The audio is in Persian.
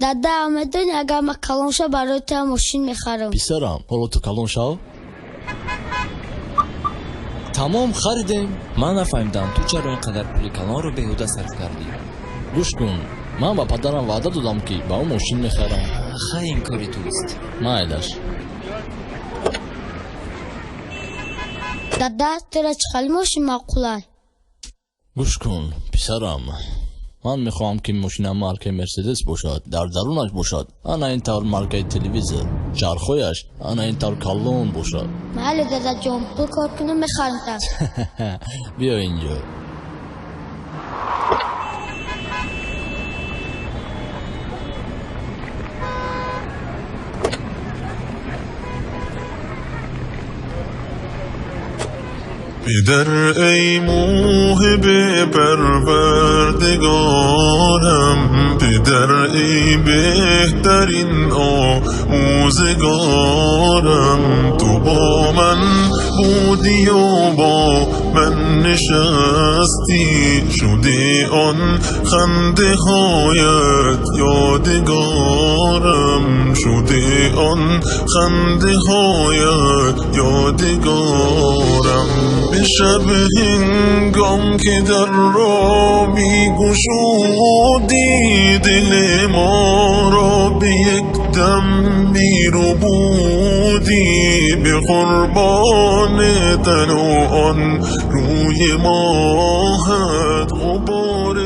دادا میدونی اگر من کلان شم برای تو ماشین میخرم. پسرم حالا تو کلان شو. تمام خریدیم. من نفهمیدم تو چرا اینقدر پول کلان رو بیهوده صرف کردی. گوش کن، من با پدرم وعده دادم که با اون ماشین میخرم. خیلی این کاری توست. مایلش. دادا ترا چخالی ماشین معقوله. گوش کن پسرم، من میخوام که ماشین مارکه مرسدس باشد، در درونش باشد انا این طور مارکه تلویزیون، چرخویش انا این طور کلون باشد. بله دادا جان، پول کار کنم میخرم تا. بیا اینجا. پدر ای موهب پروردگارم، پدر ای بهترین آموزگارم. تو با من بودی و با من نشستی، شدی آن خنده هایت یادگارم، شدی آن خنده هایت یادگارم. به شب هنگام که در را میگشودی، دل ما را به یک دم میرو بودی، به قربان تن و آن روی ماهت غبار